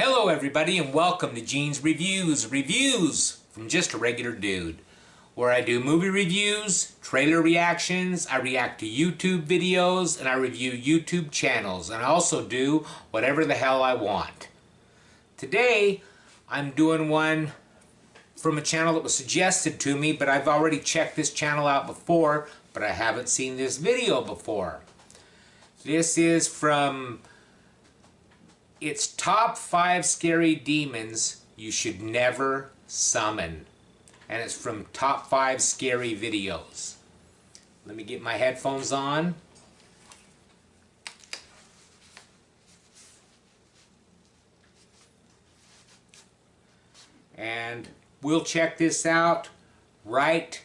Hello everybody and welcome to Gene's Reviews from just a regular dude, where I do movie reviews, trailer reactions, I react to YouTube videos, and I review YouTube channels, and I also do whatever the hell I want. Today I'm doing one from a channel that was suggested to me, but I've already checked this channel out before, but I haven't seen this video before. This is from It's Top 5 Scary Demons You Should Never Summon. And it's from Top 5 Scary Videos. Let me get my headphones on. And we'll check this out right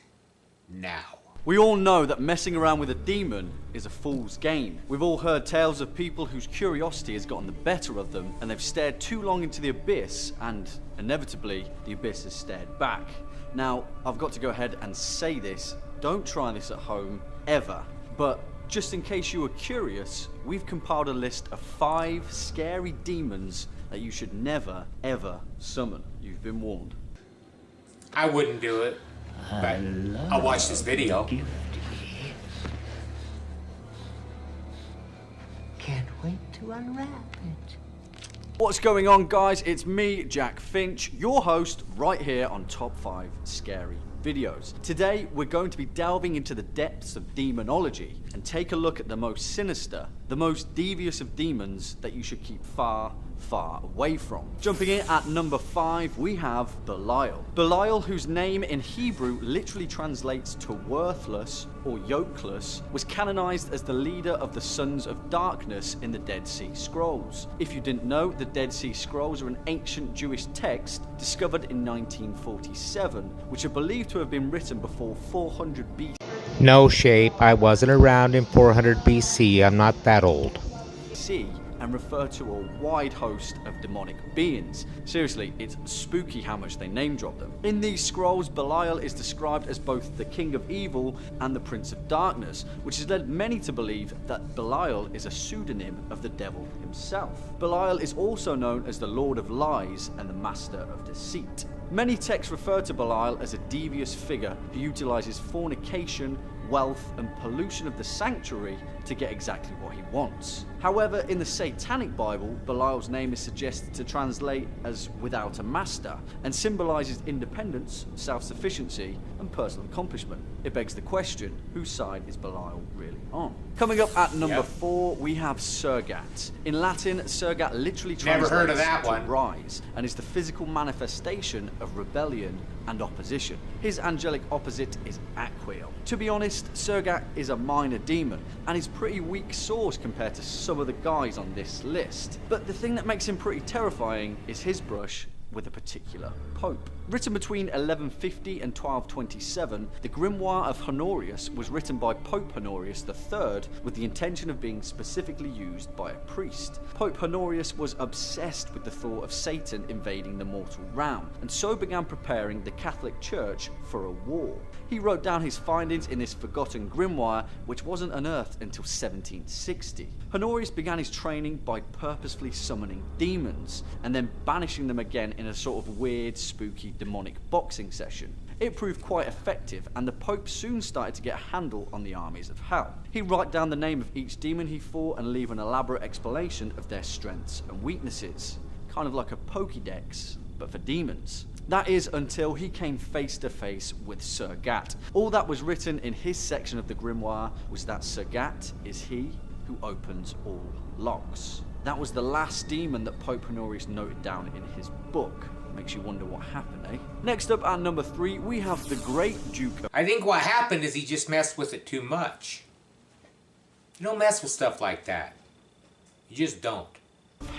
now. We all know that messing around with a demon is a fool's game. We've all heard tales of people whose curiosity has gotten the better of them and they've stared too long into the abyss and, inevitably, the abyss has stared back. Now, I've got to go ahead and say this, don't try this at home, ever. But just in case you were curious, we've compiled a list of 5 scary demons that you should never, ever summon. You've been warned. I wouldn't do it, but I'll watch this video. Can't wait to unwrap it. What's going on, guys? It's me, Jack Finch, your host, right here on Top 5 Scary Videos. Today, we're going to be delving into the depths of demonology and take a look at the most sinister, the most devious of demons that you should keep far, far away from. Jumping in at number 5, we have Belial. Belial, whose name in Hebrew literally translates to worthless or yokeless, was canonized as the leader of the Sons of Darkness in the Dead Sea Scrolls. If you didn't know, the Dead Sea Scrolls are an ancient Jewish text discovered in 1947, which are believed to have been written before 400 BC. No shape, I wasn't around in 400 BC, I'm not that old. And refer to a wide host of demonic beings. Seriously, it's spooky how much they name drop them. In these scrolls, Belial is described as both the king of evil and the prince of darkness, which has led many to believe that Belial is a pseudonym of the devil himself. Belial is also known as the Lord of Lies and the Master of Deceit. Many texts refer to Belial as a devious figure who utilizes fornication, wealth, and pollution of the sanctuary to get exactly what he wants. However, in the Satanic Bible, Belial's name is suggested to translate as without a master and symbolizes independence, self-sufficiency, and personal accomplishment. It begs the question, whose side is Belial really on? Coming up at number 4, we have Surgat. In Latin, Surgat literally translates to rise and is the physical manifestation of rebellion and opposition. His angelic opposite is Aquiel. To be honest, Surgat is a minor demon and is pretty weak sauce compared to some of the guys on this list. But the thing that makes him pretty terrifying is his brush with a particular pope. Written between 1150 and 1227, the Grimoire of Honorius was written by Pope Honorius III with the intention of being specifically used by a priest. Pope Honorius was obsessed with the thought of Satan invading the mortal realm, and so began preparing the Catholic Church for a war. He wrote down his findings in this forgotten grimoire, which wasn't unearthed until 1760. Honorius began his training by purposefully summoning demons, and then banishing them again in a sort of weird, spooky, demonic boxing session. It proved quite effective, and the Pope soon started to get a handle on the armies of hell. He'd write down the name of each demon he fought and leave an elaborate explanation of their strengths and weaknesses. Kind of like a Pokédex, but for demons. That is until he came face to face with Surgat. All that was written in his section of the grimoire was that Surgat is he who opens all locks. That was the last demon that Pope Honorius noted down in his book. Makes you wonder what happened, eh? Next up at number 3, we have the Great Duke of... I think what happened is he just messed with it too much. You don't mess with stuff like that. You just don't.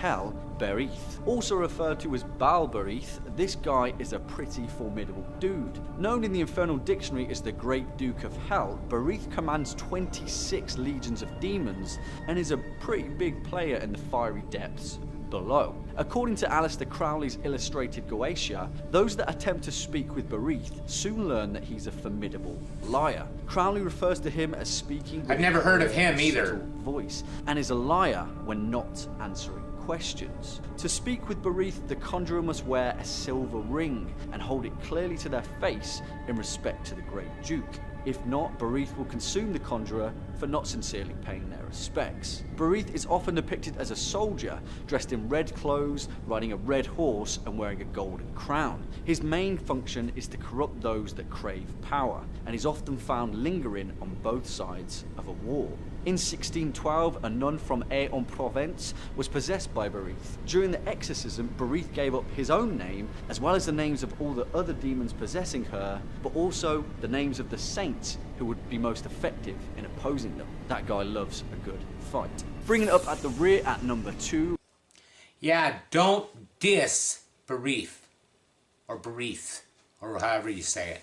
Hell, Berith. Also referred to as Balberith, this guy is a pretty formidable dude. Known in the Infernal Dictionary as the Great Duke of Hell, Berith commands 26 legions of demons and is a pretty big player in the fiery depths below. According to Aleister Crowley's illustrated Goetia, those that attempt to speak with Berith soon learn that he's a formidable liar. Crowley refers to him as speaking with I've never heard of him either. voice and is a liar when not answering questions. To speak with Berith, the conjurer must wear a silver ring and hold it clearly to their face in respect to the Great Duke. If not, Berith will consume the conjurer for not sincerely paying their respects. Berith is often depicted as a soldier, dressed in red clothes, riding a red horse and wearing a golden crown. His main function is to corrupt those that crave power, and is often found lingering on both sides of a war. In 1612, a nun from Aix-en-Provence was possessed by Berith. During the exorcism, Berith gave up his own name, as well as the names of all the other demons possessing her, but also the names of the saints who would be most effective in opposing them. That guy loves a good fight. Bringing it up at the rear at number 2. Yeah, don't diss Berith, or Berith, or however you say it.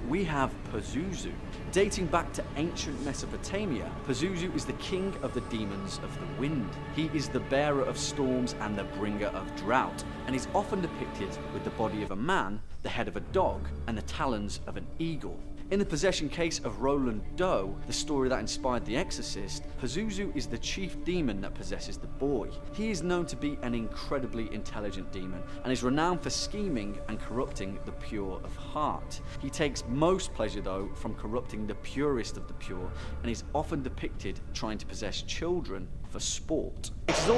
We have Pazuzu. Dating back to ancient Mesopotamia, Pazuzu is the king of the demons of the wind. He is the bearer of storms and the bringer of drought, and is often depicted with the body of a man, the head of a dog, and the talons of an eagle. In the possession case of Roland Doe, the story that inspired The Exorcist, Pazuzu is the chief demon that possesses the boy. He is known to be an incredibly intelligent demon and is renowned for scheming and corrupting the pure of heart. He takes most pleasure, though, from corrupting the purest of the pure, and is often depicted trying to possess children for sport.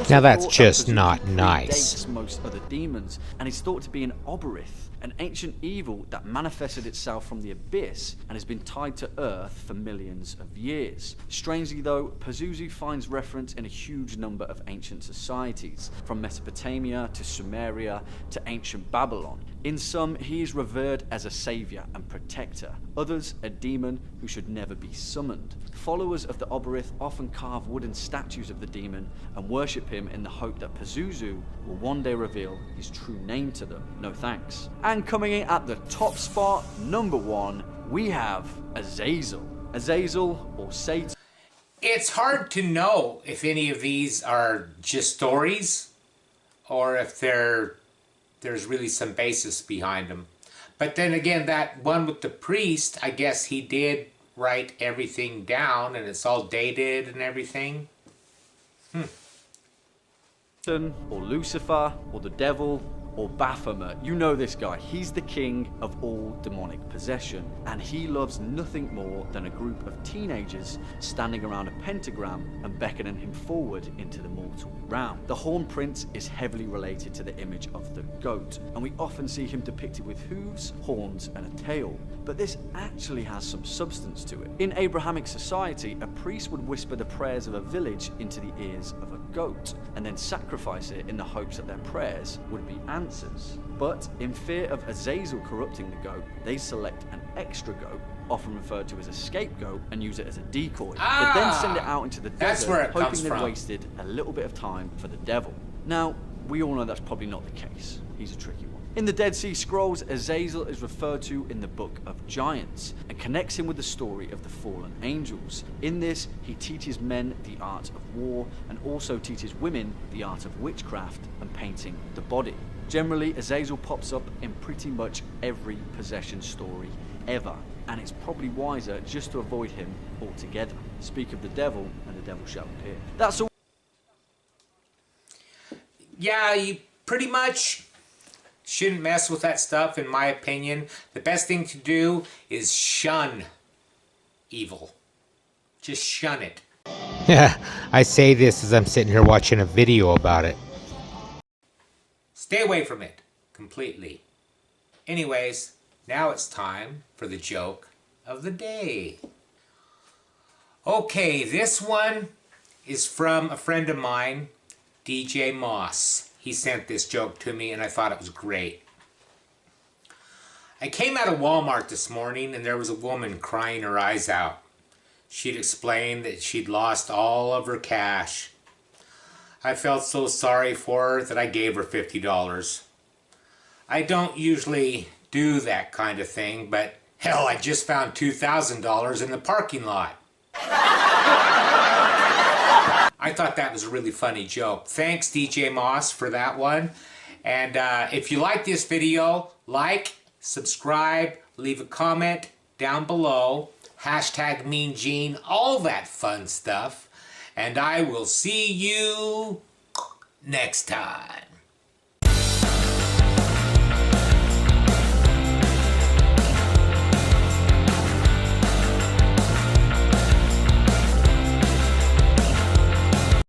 Now that's just not nice. Most other demons, and is thought to be an Oberith, an ancient evil that manifested itself from the abyss and has been tied to Earth for millions of years. Strangely though, Pazuzu finds reference in a huge number of ancient societies, from Mesopotamia to Sumeria to ancient Babylon. In some, he is revered as a savior and protector, others a demon who should never be summoned. Followers of the Oberith often carve wooden statues of the demon and worship him in the hope that Pazuzu will one day reveal his true name to them. No thanks. And coming in at the top spot, number 1, we have Azazel. Azazel, or Satan. It's hard to know if any of these are just stories or if there's really some basis behind them. But then again, that one with the priest, I guess he did write everything down and it's all dated and everything. Or Lucifer, or the devil, or Baphomet. You know this guy. He's the king of all demonic possession, and he loves nothing more than a group of teenagers standing around a pentagram and beckoning him forward into the mortal realm. The Horn Prince is heavily related to the image of the goat, and we often see him depicted with hooves, horns, and a tail. But this actually has some substance to it. In Abrahamic society, a priest would whisper the prayers of a village into the ears of a goat, and then sacrifice it in the hopes that their prayers would be answers. But in fear of Azazel corrupting the goat, they select an extra goat, often referred to as a scapegoat, and use it as a decoy. But then send it out into the desert, hoping they've wasted a little bit of time for the devil. Now, we all know that's probably not the case. He's a tricky one. In the Dead Sea Scrolls, Azazel is referred to in the Book of Giants and connects him with the story of the fallen angels. In this, he teaches men the art of war and also teaches women the art of witchcraft and painting the body. Generally, Azazel pops up in pretty much every possession story ever, and it's probably wiser just to avoid him altogether. Speak of the devil, and the devil shall appear. That's all. Yeah, you pretty much shouldn't mess with that stuff, in my opinion. The best thing to do is shun evil. Just shun it. Yeah, I say this as I'm sitting here watching a video about it. Stay away from it completely. Anyways, now it's time for the joke of the day. Okay, this one is from a friend of mine, DJ Moss. He sent this joke to me and I thought it was great. I came out of Walmart this morning and there was a woman crying her eyes out. She'd explained that she'd lost all of her cash. I felt so sorry for her that I gave her $50. I don't usually do that kind of thing, but hell, I just found $2,000 in the parking lot. I thought that was a really funny joke. Thanks, DJ Moss, for that one. And if you like this video, like, subscribe, leave a comment down below. Hashtag Mean Gene, all that fun stuff. And I will see you next time.